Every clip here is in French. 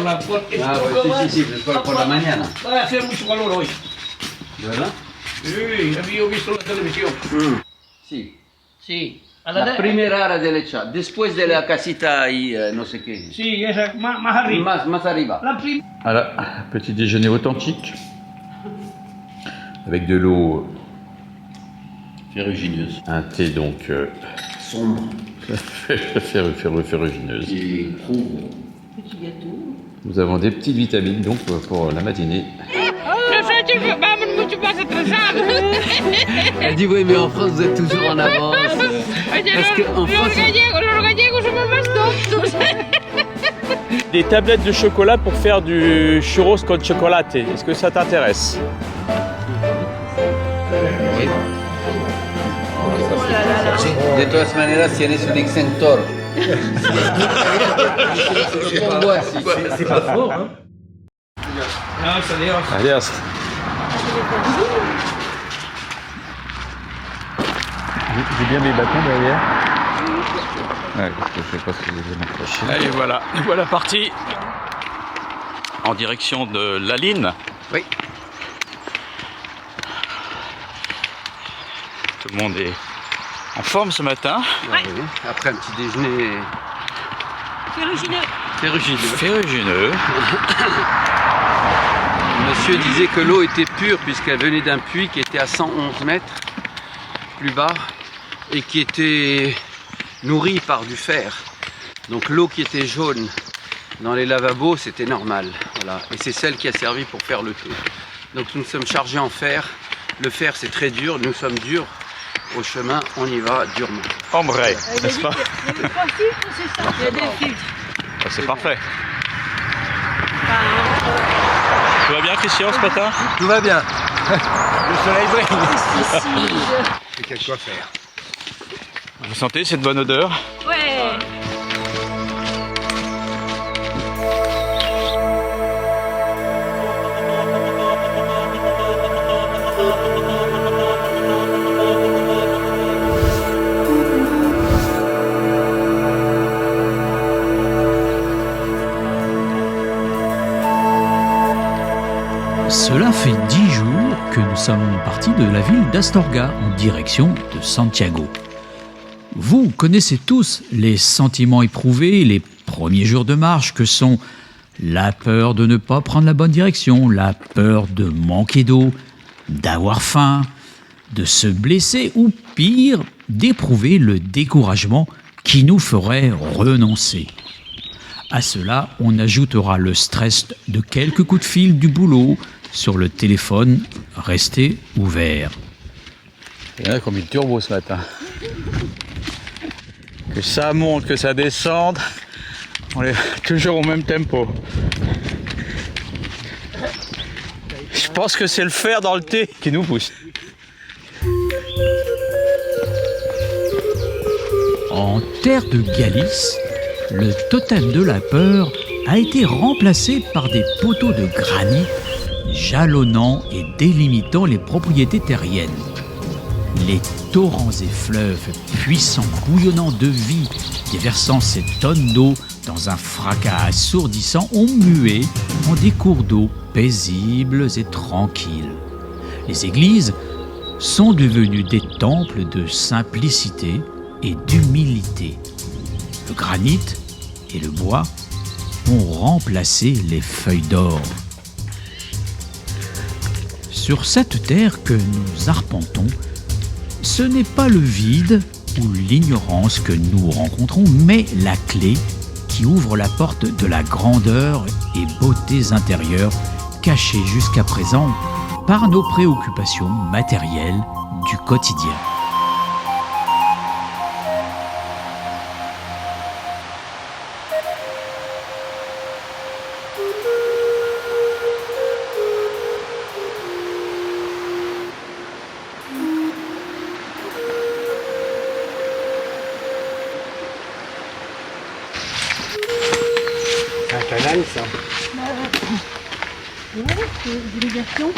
la porque Ah, pues sí, por la mañana. va a hacer mucho calor hoy. ¿De verdad? Sí, había visto la televisión. Sí. Sí. La primera hora de leche, después de la casita y no sé qué. Sí, esa, más arriba. Más arriba. Voilà, petit déjeuner authentique avec de l'eau ferrugineuse. Un thé donc Sombre. ferrugineuse. Et trouve. Petit gâteau. Nous avons des petites vitamines donc pour la matinée. Elle dit oui, mais en France vous êtes toujours en avance. Parce qu'en France. Des tablettes de chocolat pour faire du churros con chocolate. Est-ce que ça t'intéresse? Oui. De todas maneras, tienes un exentor. C'est pas fort, hein. Non, ça dérange. Adios. J'ai bien mes bâtons derrière. Ouais, parce que je sais pas si vous allez m'accrocher. Et voilà, nous voilà partis en direction de la Line. Oui. Tout le monde est en forme ce matin. Oui. Après un petit déjeuner Ferrugineux. Monsieur disait que l'eau était pure puisqu'elle venait d'un puits qui était à 111 mètres plus bas et qui était nourri par du fer. Donc l'eau qui était jaune dans les lavabos, c'était normal. Voilà. Et c'est celle qui a servi pour faire le thé. Donc nous sommes chargés en fer. Le fer c'est très dur, nous sommes durs. Au chemin, on y va durement. Ambré, n'est-ce pas? Il y a pas de filtre, c'est ça. Il y a des filtres. Ah, c'est parfait. Tout va bien Christian ce matin? Tout va bien. Le soleil brille. C'est quelque chose à faire. Vous sentez cette bonne odeur? Ouais. Cela fait 10 jours que nous sommes partis de la ville d'Astorga en direction de Santiago. Vous connaissez tous les sentiments éprouvés les premiers jours de marche que sont la peur de ne pas prendre la bonne direction, la peur de manquer d'eau, d'avoir faim, de se blesser ou pire, d'éprouver le découragement qui nous ferait renoncer. À cela, on ajoutera le stress de quelques coups de fil du boulot sur le téléphone resté ouvert. Il y en a qui ont mis le turbo ce matin. Que ça monte, que ça descende, on est toujours au même tempo. Je pense que c'est le fer dans le thé qui nous pousse. En terre de Galice, le totem de la peur a été remplacé par des poteaux de granit jalonnant et délimitant les propriétés terriennes. Les torrents et fleuves puissants, bouillonnant de vie, déversant ces tonnes d'eau dans un fracas assourdissant, ont mué en des cours d'eau paisibles et tranquilles. Les églises sont devenues des temples de simplicité et d'humilité. Le granit et le bois ont remplacé les feuilles d'or. Sur cette terre que nous arpentons, ce n'est pas le vide ou l'ignorance que nous rencontrons, mais la clé qui ouvre la porte de la grandeur et beautés intérieures cachées jusqu'à présent par nos préoccupations matérielles du quotidien. C'est un canal, ça. Ouais, c'est une irrigation.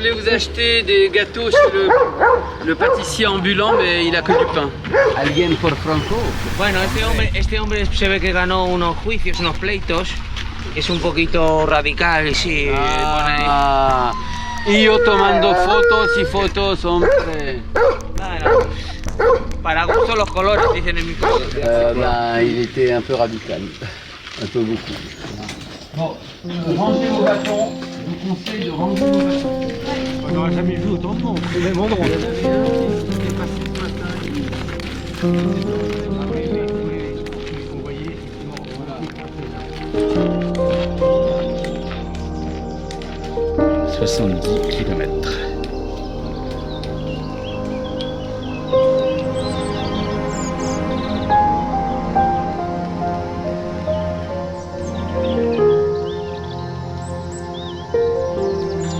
voulais vous acheter des gâteaux chez le pâtissier ambulant, mais il a que du pain. ¿Alguien por Franco? Bueno, este hombre se ve que ganó unos juicios, unos pleitos. Es un poquito radical, sí. Ah, y yo tomando fotos y fotos, hombre. Bueno, para gusto los colores, dicen en mi país. Il était un peu radical, un peu beaucoup. Bon, rangez vos bâtons, je vous conseille de ranger vos bâtons. On n'aura jamais vu autant de monde, au même endroit. « 70 kilomètres.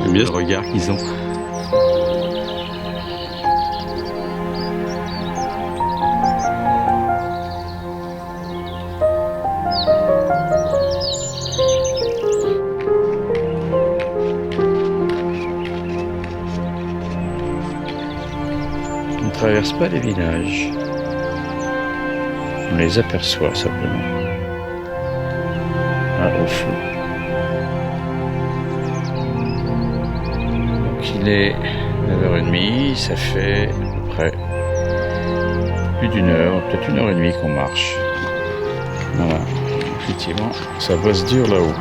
J'aime bien le regard qu'ils ont. On ne traverse pas les villages. On les aperçoit simplement. Ah, au fond. Il est 9h30, ça fait à peu près plus d'une heure, peut-être 1h30 qu'on marche. Voilà, effectivement, ça bosse dur là-haut.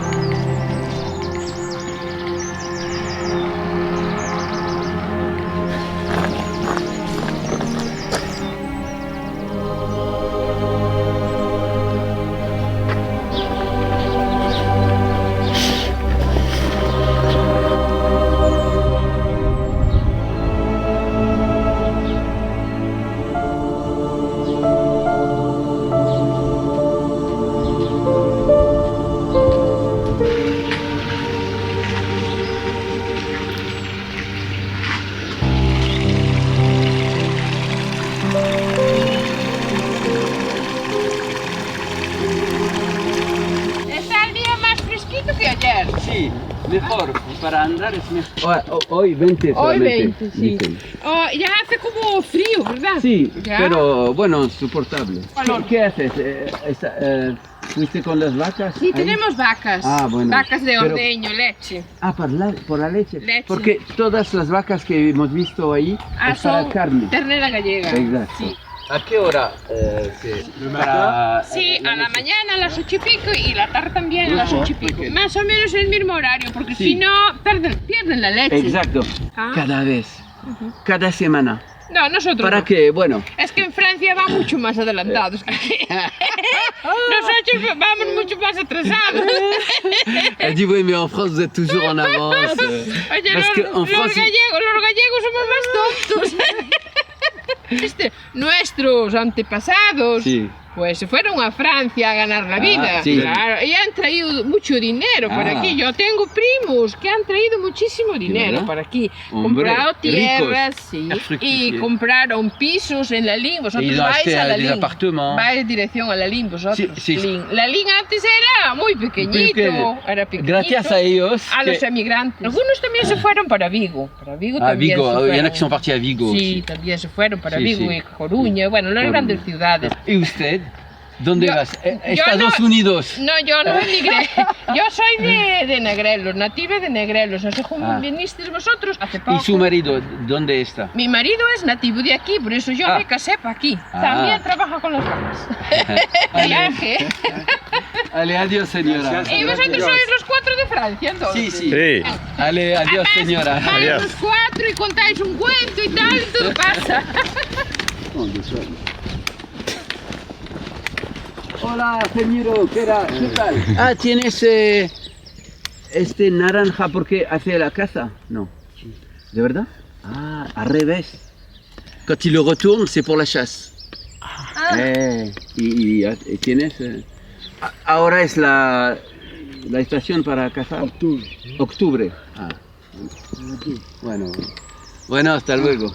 Sí, mejor, para andar es mejor. Hoy 20 Hoy solamente. 20, sí. dicen. Oh, ya hace como frío, ¿verdad? Sí, Ya. pero bueno, soportable. Calor. ¿Qué haces? ¿Fuiste con las vacas? Sí, ahí? tenemos vacas. Ah, bueno. Vacas de Pero- ordeño, leche. Ah, por la leche. Leche. Porque todas las vacas que hemos visto ahí Ah, es para son carne. ternera gallega. Exacto. Sí. ¿A qué hora? Para, Sí, a la mañana a las 8 y pico y la tarde también a las 8 y pico. muy bien. Más o menos el mismo horario, porque Sí. si no pierden la leche. Exacto. Ah. Cada vez. Cada semana. No, nosotros Para no. que, bueno, Es que en Francia van mucho más adelantados que aquí. Nosotros vamos mucho más atrasados. elle dit oui, mais en France, vous êtes toujours en avance. Oye, Parce que en los France, gallegos somos más tontos. Nuestros antepasados Sí. pues se fueron a Francia a ganar la vida. sí. Claro, y han traído mucho dinero para Ah. aquí. Yo tengo primos que han traído muchísimo dinero verdad? para aquí. Hombre, Compraron tierras, ricos. sí, A y fructifier. compraron pisos en la Lin. Vosotros Ils ont vais acheté a la des Lin. appartements. Vais dirección a la Lin vosotros. Sí, sí. Lin. La Lin antes era muy pequeñito. Pequeño. Era pequeñito. Gracias a ellos. A los que- emigrantes. Algunos también se fueron para Vigo. Para Vigo Ah, también Vigo, se il y en fueron. a qui sont partis à Vigo. Sí, aussi. también se fueron para Sí, Vigo sí. y Coruña, bueno, las grandes ciudades. ¿Y usted? ¿Dónde Yo- vas? yo Estados no- Unidos. No, yo no emigré. Yo soy de Negrelos, nativa de Negrelos. Así como Ah. vinisteis vosotros hace poco. ¿Y su marido? ¿Dónde está? Mi marido es nativo de aquí, por eso yo Ah. me casé para aquí. Ah. También trabaja con las vacas. Viaje. Allez, adiós, señora. ¿Y vosotros sois los 4 de Francia, entonces? Sí, sí. Sí. Allez, adiós, Además, señora. vais Adiós. los 4 y contáis un cuento y tal, y todo pasa. Hola, señor, ¿qué tal? Ah, tienes este naranja porque hace la caza. No. ¿De verdad? Ah, al revés. Quand il le retourne, c'est pour la chasse. Y tienes... ahora es la estación para cazar. Octubre. Ah. Bueno. Bueno, hasta luego.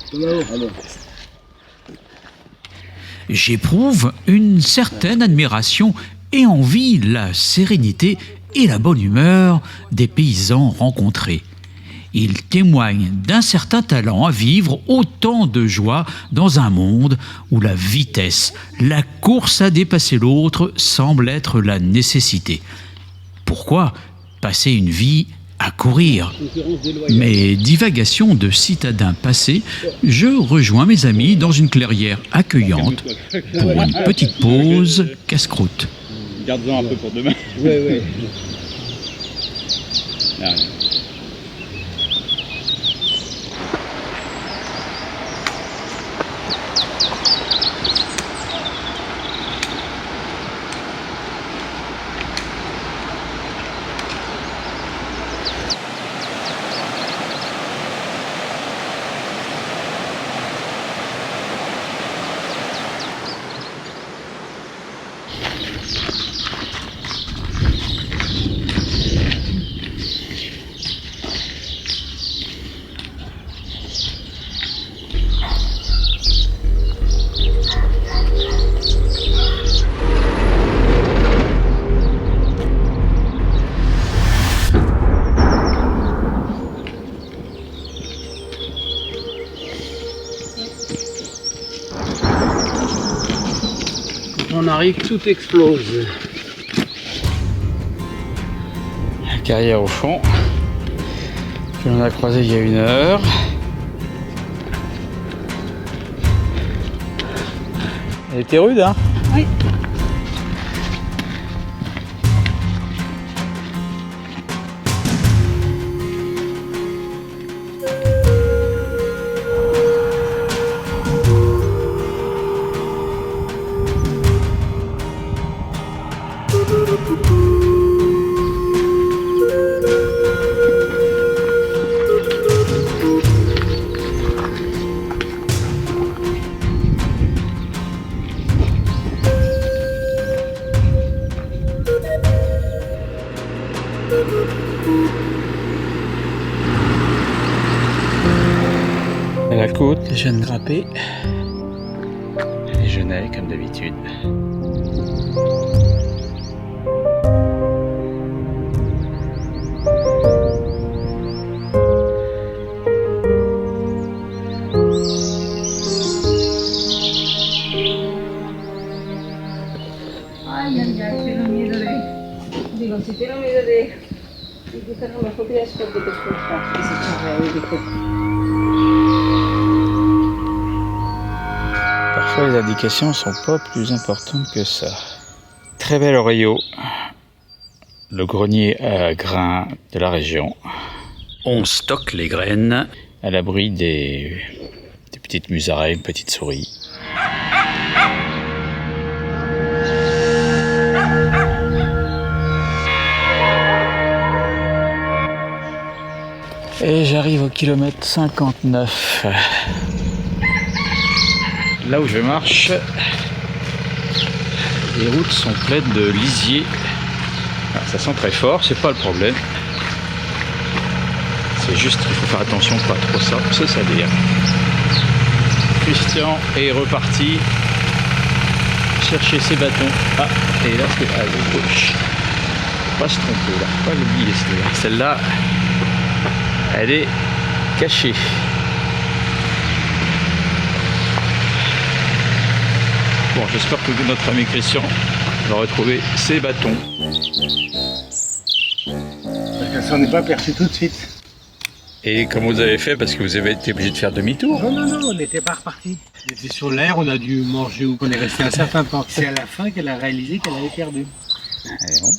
J'éprouve une certaine admiration et envie la sérénité et la bonne humeur des paysans rencontrés. Il témoigne d'un certain talent à vivre autant de joie dans un monde où la vitesse, la course à dépasser l'autre semble être la nécessité. Pourquoi passer une vie à courir? Mes divagations de citadin passé, je rejoins mes amis dans une clairière accueillante pour une petite pause casse-croûte. Garde-en un peu pour demain. Ouais. Ah, On arrive, tout explose. La carrière au fond. Je l'en ai croisé il y a 1 heure. Elle était rude, hein? Oui. À la côte, les jeunes grappés. Les genêts, comme d'habitude. Ay, tengo miedo de... Digo, si tengo miedo de cruzar con las propiedades porque te escuchas ese chorreo y dices... Parfois les indications sont pas plus importantes que ça. Très bel oreillot. Le grenier à grains de la région. On stocke les graines. À l'abri des petites musaraignes, petites souris. Et j'arrive au kilomètre 59. Là où je marche, les routes sont pleines de lisier. Alors, ça sent très fort, c'est pas le problème. C'est juste qu'il faut faire attention, pas trop ça, se salir. Christian est reparti chercher ses bâtons. Ah, et là c'est à gauche. Faut pas se tromper là, faut pas l'oublier celle-là. Celle-là, elle est cachée. Bon, j'espère que notre ami Christian va retrouver ses bâtons. Parce qu'elle s'en est pas perçue tout de suite. Et comment vous avez fait? Parce que vous avez été obligé de faire demi-tour. Non, on n'était pas reparti. On était sur l'air, on a dû manger ou qu'on est resté un certain temps. C'est à la fin qu'elle a réalisé qu'elle avait perdu. Allez, bon.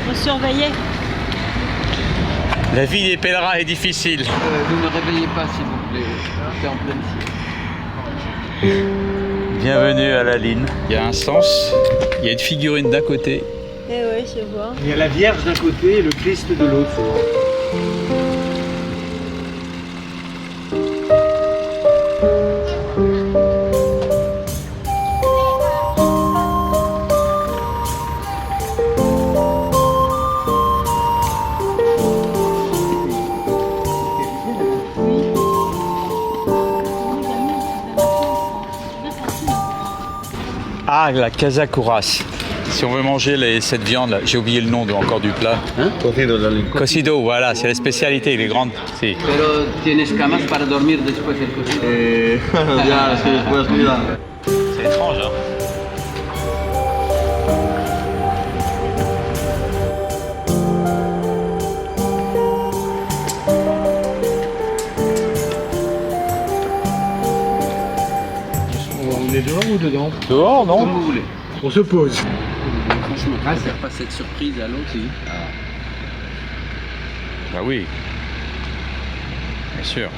On surveillait. La vie des pèlerins est difficile. Vous ne réveillez pas, s'il vous plaît. C'est en pleine ciel. Bienvenue à la ligne. Il y a un sens, il y a une figurine d'un côté. Eh ouais, je vois. Il y a la Vierge d'un côté et le Christ de l'autre. Ah, la Casa Curas. Si on veut manger cette viande, là, j'ai oublié le nom encore du plat. Hein? Cocido, voilà, c'est la spécialité, les grandes. Si. Pero tienes camas para dormir después del cocido. Ya, es que después, mira. C'est étrange, hein? On est dehors ou dedans? Dehors, non? Comme vous voulez. On se pose. Franchement, je ne pas cette surprise à l'autre. Bah oui. Bien sûr.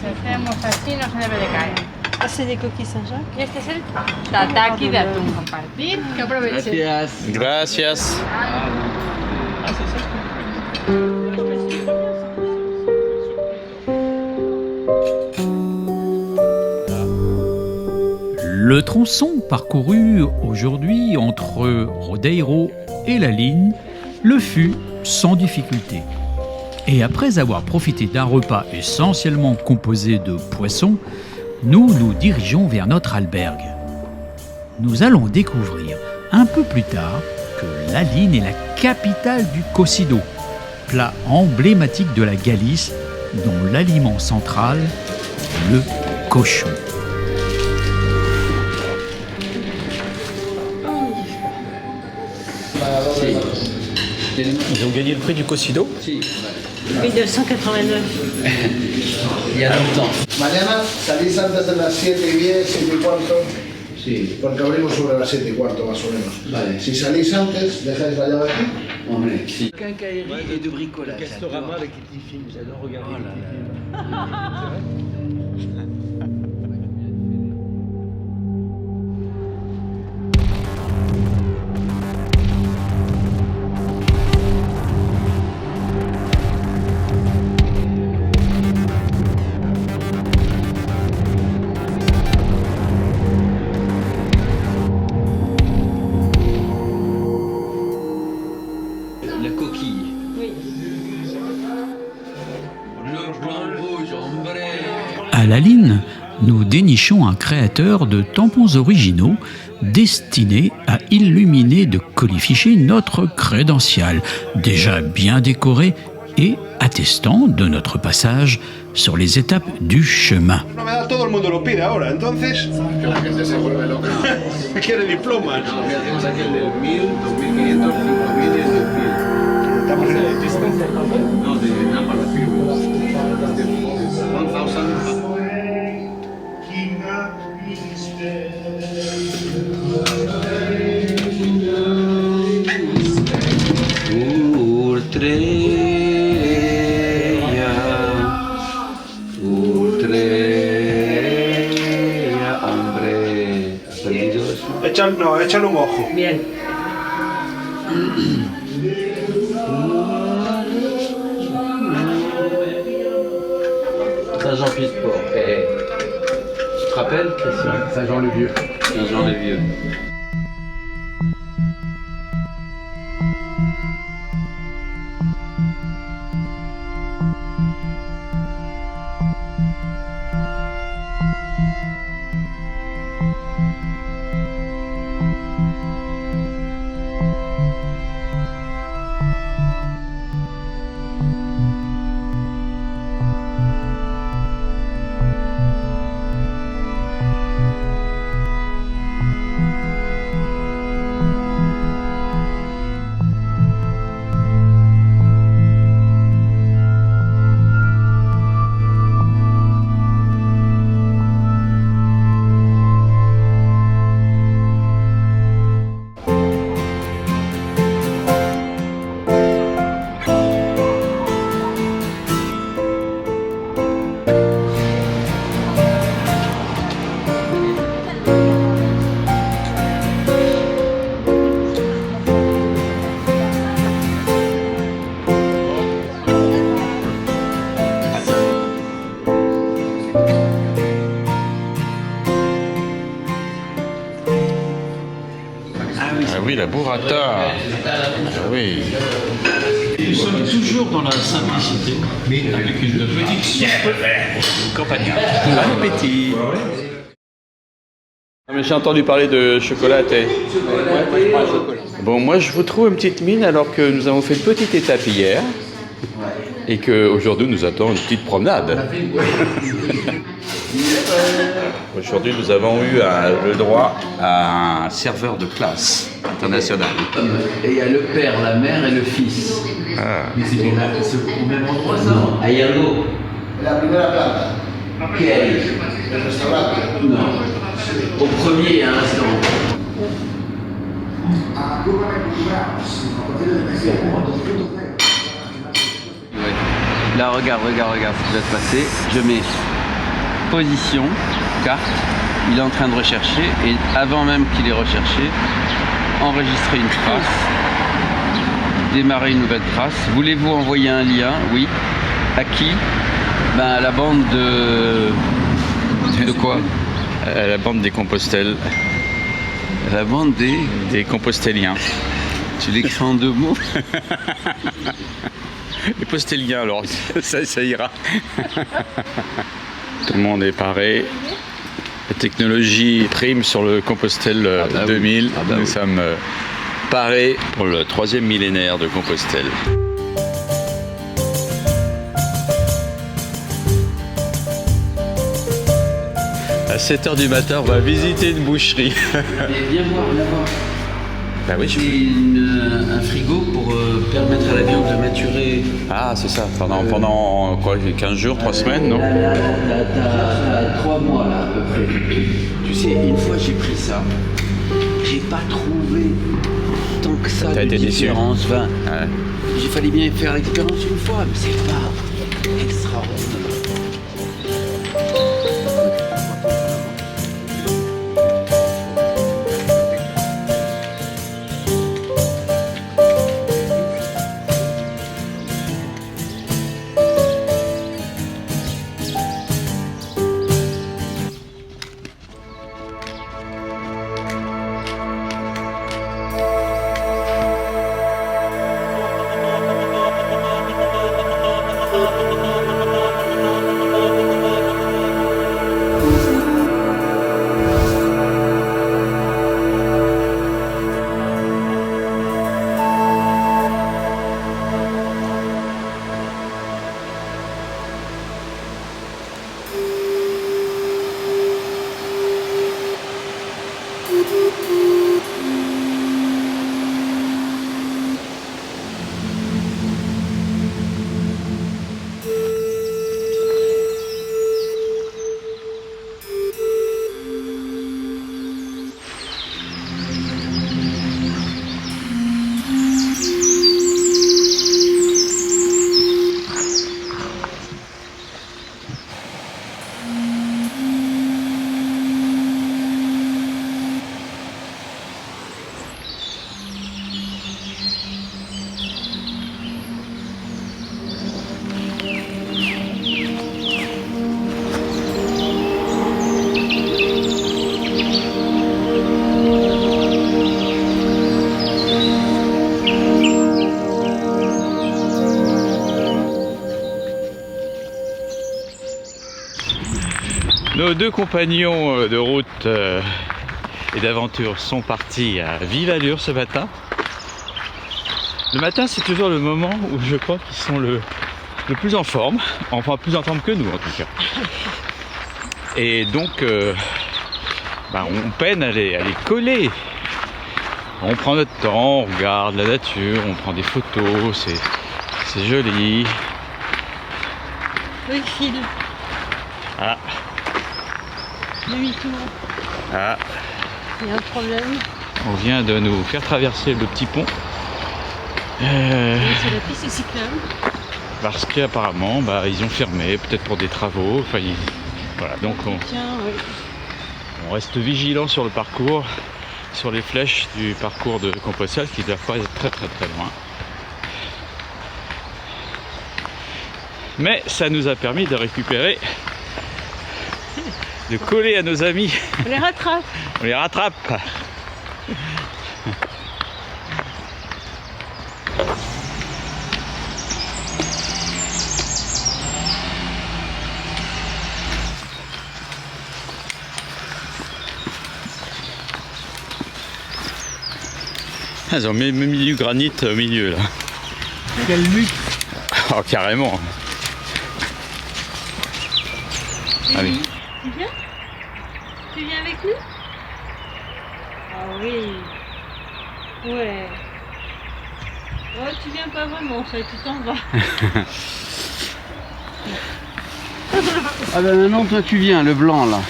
Hacemos así, no se debe de caer. Ah, c'est des coquilles Saint-Jacques. Y este es el tataki de atún. Compartir, que aprovechen. Gracias. Gracias. Le tronçon parcouru aujourd'hui entre Rodeiro et la ligne le fut sans difficulté. Et après avoir profité d'un repas essentiellement composé de poissons, nous nous dirigeons vers notre albergue. Nous allons découvrir un peu plus tard que la ligne est la capitale du cocido, plat emblématique de la Galice dont l'aliment central est le cochon. Ils ont gagné le prix du Cocido? Si, Oui, de 189. il y a longtemps. Mañana salís antes de las 7:10, 7:15. Sí. Porque abrimos sobre las 7:15 más o menos. Vale. Si salís antes, dejáis la llave aquí. Hombre, si. Quincaillerie et de bricolage. Castorama avec les petits films, j'adore regarder Oh là les petits là. films. La coquille. Oui. Le blanc rouge, hombre. À la ligne, nous dénichons un créateur de tampons originaux destiné à illuminer de colifichets notre crédential, déjà bien décoré et attestant de notre passage sur les étapes du chemin. Novedad, todo el mundo lo pide ahora, entonces. Que la gente se vuelve loca. Quiere diplomas. No, mira, tenemos aquí el de 1000, 2500, 5000 y 10.000. Estamos en el distante. No, de Napa, la firma. 1000. Hombre. ¿Has perdido eso? Échale un ojo. Bien. Saint-Jean-Pied-de-Port. Tu te rappelles, Christian? Saint-Jean-le-Vieux. Saint-Jean-les-Vieux. Ah oui, la burrata. Ah oui. nous sommes toujours dans la simplicité, mais avec une petite soupe campagnarde. Bon appétit. J'ai entendu parler de chocolaté. Bon, moi je vous trouve une petite mine alors que nous avons fait une petite étape hier et qu'aujourd'hui nous attend une petite promenade. Aujourd'hui nous avons eu le droit à un serveur de classe international. Et il y a le père, la mère et le fils. Ah. Mais c'est au même endroit ça. Hay algo. La primera planta. ¿Qué hay? El restaurante. Non. Au premier, il y a un restaurant. Ouais. Là, regarde ce qui va se passer. Je mets position, carte. Il est en train de rechercher et avant même qu'il ait recherché, enregistrer une trace, démarrer une nouvelle trace. Voulez-vous envoyer un lien? Oui. À qui? Ben, à la bande de quoi? À la bande des Compostelles. La bande des Compostéliens. Tu l'écris en 2 mots? Les Postéliens, alors ça ira. Tout le monde est paré. La technologie prime sur le Compostelle 2000. Ah bah Nous oui. sommes parés pour le 3e millénaire de Compostelle. À 7h du matin, on va visiter une boucherie. Viens voir. Bah oui, C'est un frigo pour permettre à la viande de maturer. Ah, c'est ça, pendant quoi, 15 jours, 3 semaines, non? T'as 3 mois là à peu près. Tu sais, une fois j'ai pris ça, j'ai pas trouvé tant que ça T'as de été déçu. différence. Enfin, Ouais. j'ai fallu bien faire l'expérience une fois, mais c'est pas extraordinaire. Nos 2 compagnons de route et d'aventure sont partis à vive allure ce matin. Le matin, c'est toujours le moment où je crois qu'ils sont le plus en forme, enfin plus en forme que nous en tout cas. Et donc, on peine à les coller. On prend notre temps, on regarde la nature, on prend des photos, c'est joli. Oui, fil. Ah, Le 8 tours. ah. Il y a un problème. On vient de nous faire traverser le petit pont. C'est la piste cyclable. Parce qu'apparemment, ils ont fermé, peut-être pour des travaux. Enfin, voilà, donc on reste vigilant sur le parcours, sur les flèches du parcours de Compostelle qui ne doivent pas être très très très loin. Mais ça nous a permis de récupérer, de coller à nos amis. On les rattrape. On les rattrape. Ils ont mis du granit au milieu là. Quel luxe. Oh, carrément. Allez. Tu viens? Tu viens avec nous? Ah oui. Ouais. Oh, tu viens pas vraiment en fait, tu t'en vas. Ah ben maintenant toi tu viens, le blanc là.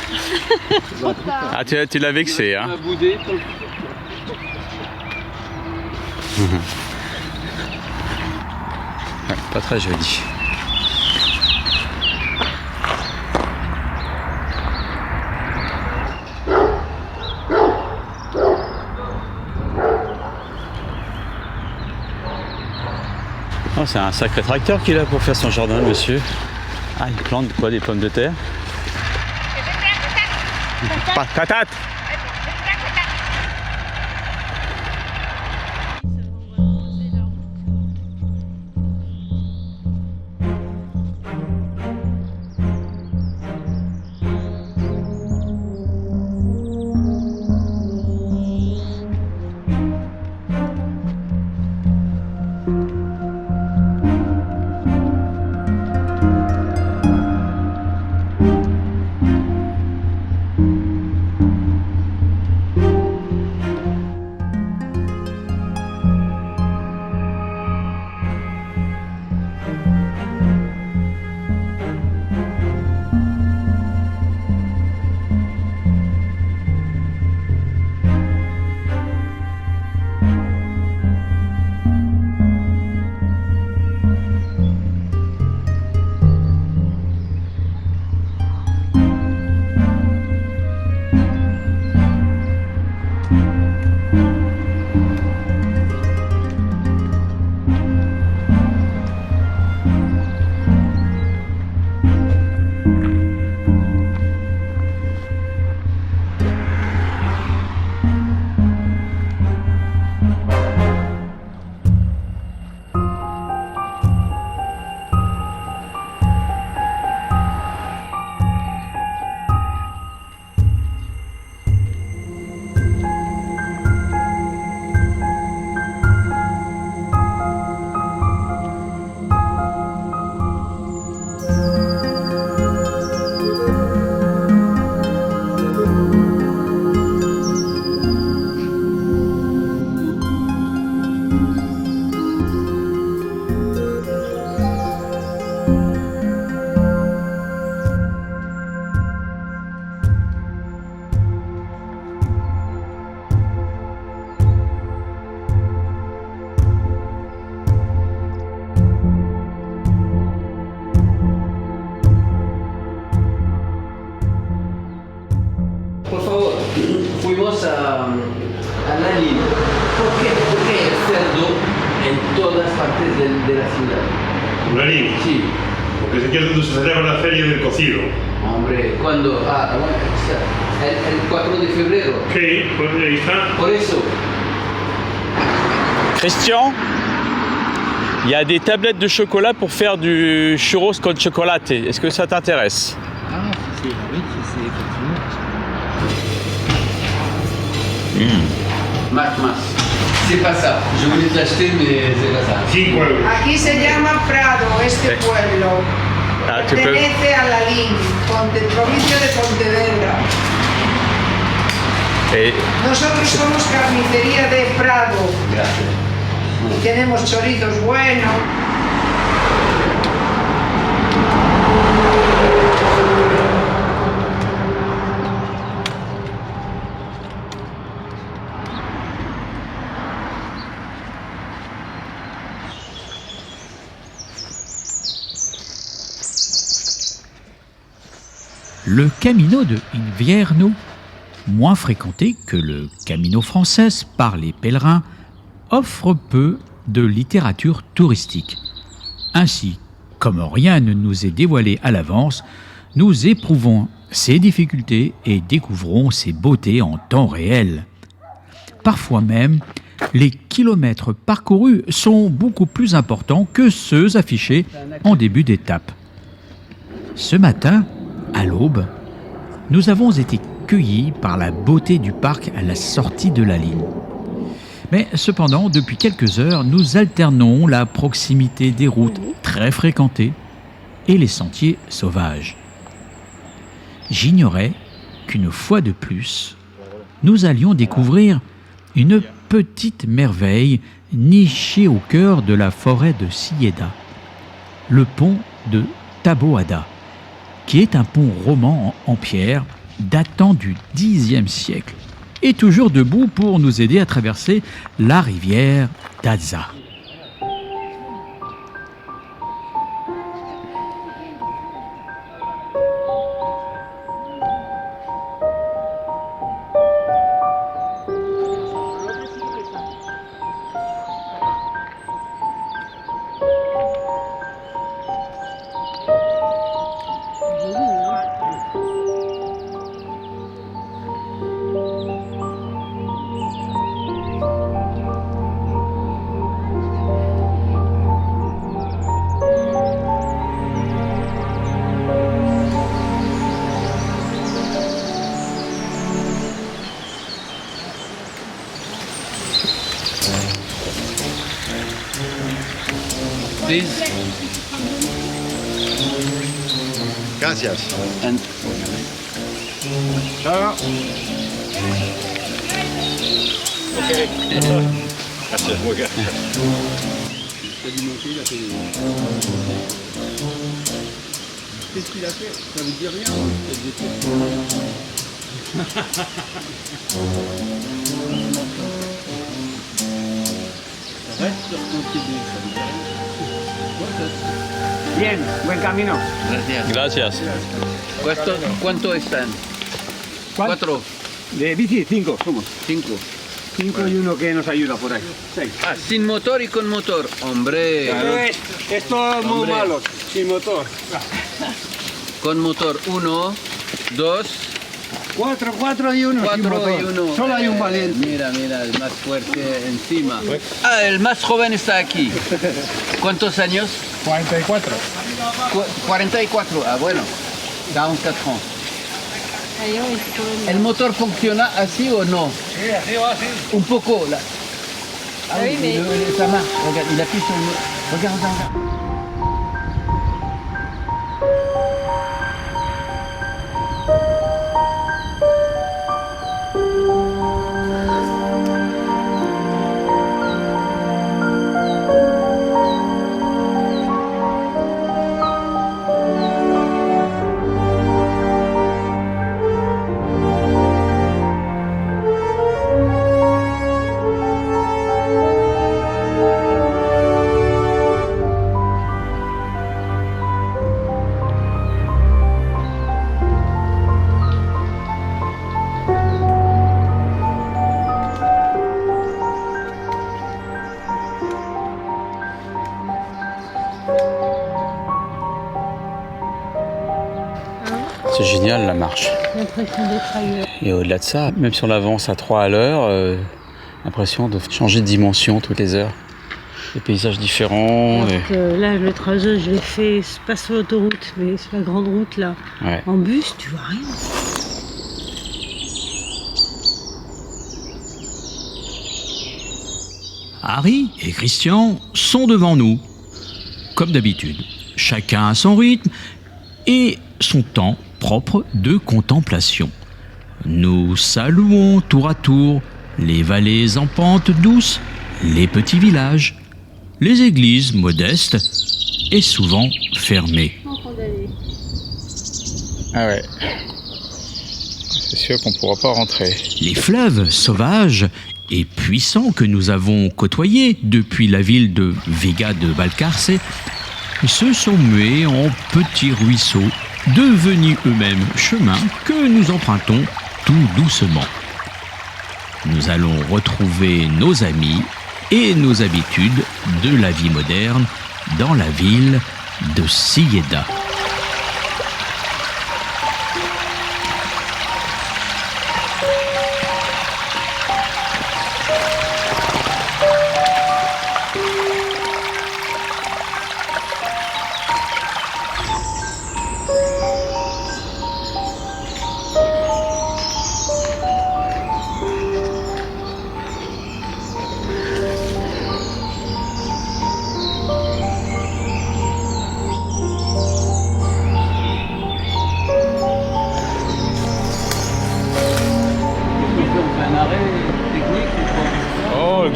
Trop tard. Ah, tu l'as vexé, hein. Tu m'as boudé. Ouais, pas très joli. Oh, c'est un sacré tracteur qu'il a pour faire son jardin, monsieur. Ah, il plante quoi, des pommes de terre? Patate. Fuimos a Nalín. ¿Por qué el cerdo en todas partes de la ciudad? ¿Nalín? Sí. Porque es aquí es donde se celebra la feria del cocido. Hombre, ¿cuándo? Ah, bueno, el 4 de febrero. Sí, pues ahí está. Por eso. Christian, il y a des tablettes de chocolat pour faire du churros con chocolate. Est-ce que ça t'intéresse? Ah, oui, c'est effectivement. Más. C'est pas ça. Je voulais te l'acheter, mais c'est pas ça. 5 euros. Aquí se llama Prado, este pueblo. Ah, tu peux... Pertenece a Lalín, provincia de Pontevedra. Et... Nosotros somos carnicería de Prado. Gracias. Tenemos chorizos buenos. Le Camino de Invierno, moins fréquenté que le Camino français par les pèlerins, offre peu de littérature touristique. Ainsi, comme rien ne nous est dévoilé à l'avance, nous éprouvons ses difficultés et découvrons ses beautés en temps réel. Parfois même, les kilomètres parcourus sont beaucoup plus importants que ceux affichés en début d'étape. Ce matin, à l'aube, nous avons été cueillis par la beauté du parc à la sortie de la ligne. Mais cependant, depuis quelques heures, nous alternons la proximité des routes très fréquentées et les sentiers sauvages. J'ignorais qu'une fois de plus, nous allions découvrir une petite merveille nichée au cœur de la forêt de Silleda, le pont de Taboada, qui est un pont roman en pierre datant du Xe siècle et toujours debout pour nous aider à traverser la rivière d'Adza. Please. Gracias. And Ciao. Ok. Gracias, muy bien. qu'est-ce qu'il a fait? Ça veut dire rien. Reste sur ton CD, ça veut dire rien. Bien, buen camino. Gracias. ¿Cuánto están? ¿Cuatro? De bici, 5 somos. 5. 5 y uno que nos ayuda por ahí. 6. Ah, sin motor y con motor. Hombre. Esto es muy Hombre. malo, sin motor. Con motor 1, 2, 4 y 1 sin 4 motor. y 1. Solo hay un valiente. Mira, mira, el más fuerte encima. Ah, el más joven está aquí. ¿Cuántos años? 44. 44. Ah, bueno. 44 ans. ¿El motor funciona así o no? Sí, así va, así. Un poco. Ah, oui, mais- ça marche. Regarde, il appuie sur le... Regarde, regarde. C'est génial la marche. L'impression d'être ailleurs. Et au-delà de ça, même si on avance à 3 à l'heure, l'impression de changer de dimension toutes les heures. Des paysages différents. Alors que là, le trajet, je l'ai fait, c'est pas sur l'autoroute, mais sur la grande route là. Ouais. En bus, tu vois rien. Harry et Christian sont devant nous. Comme d'habitude, chacun à son rythme et son temps propre de contemplation. Nous saluons tour à tour les vallées en pente douce, les petits villages, les églises modestes et souvent fermées. Ah ouais. C'est sûr qu'on ne pourra pas rentrer. Les fleuves sauvages et puissants que nous avons côtoyés depuis la ville de Vega de Valcarce se sont mués en petits ruisseaux, devenus eux-mêmes chemins que nous empruntons tout doucement. Nous allons retrouver nos amis et nos habitudes de la vie moderne dans la ville de Silleda.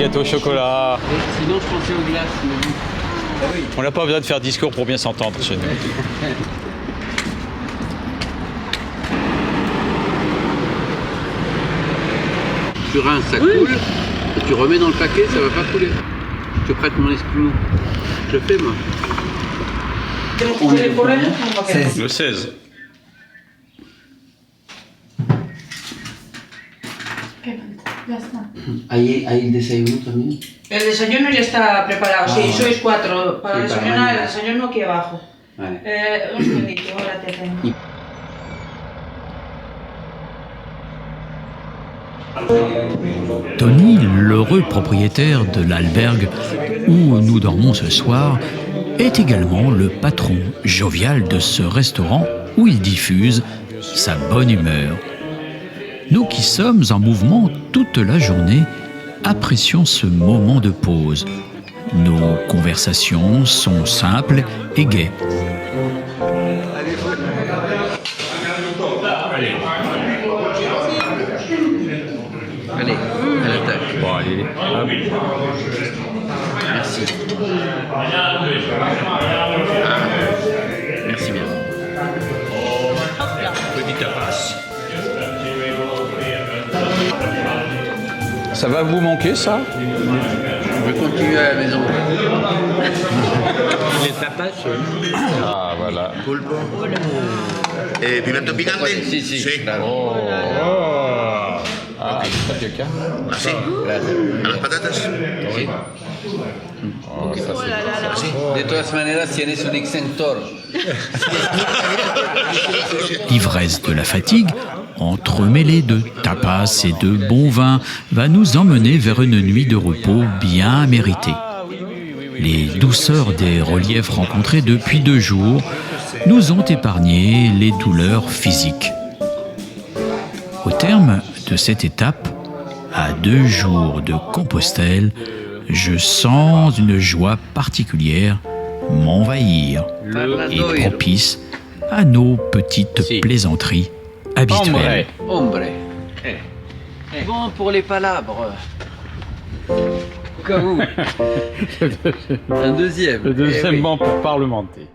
gâteau au chocolat. Sinon, je pensais aux glaces. Mais bon. Ah oui. On n'a pas besoin de faire discours pour bien s'entendre chez nous. Tu rinces, ça coule, et tu remets dans le paquet, ça va pas couler. Je prête mon espumeau. Je fais moi. On est le 16. Ya está. ¿Hay el desayuno también? El desayuno ya está preparado, sí, sois 4 para desayunar, el desayuno aquí abajo. Vale. Un segundito, ahora te tengo. Tony, l'heureux propriétaire de l'albergue où nous dormons ce soir, est également le patron jovial de ce restaurant où il diffuse sa bonne humeur. Nous qui sommes en mouvement toute la journée, apprécions ce moment de pause. Nos conversations sont simples et gaies. Allez, à l'attaque. Bon, allez. Hop. Merci. Merci bien. Petit tapas. Ça va vous manquer, ça? Je vais continuer à la maison. Les tapas. Ah, voilà. Pulpo. ¿Pimiento picante? Sí, sí, Sí. claro. Oh. Ah, tapioca. ¿Así? ¿A las patatas? Sí. Oh, ça, c'est ¿Así? De todas maneras, tienes un exentor. L'ivresse de la fatigue, entremêlée de tapas et de bon vin, va nous emmener vers une nuit de repos bien méritée. Les douceurs des reliefs rencontrés depuis 2 jours nous ont épargné les douleurs physiques. Au terme de cette étape, à 2 jours de Compostelle, je sens une joie particulière m'envahir et propice à nos petites plaisanteries habituelles. Hombre. Bon, pour les palabres. Comme vous. Un deuxième. Le deuxième banc pour parlementer.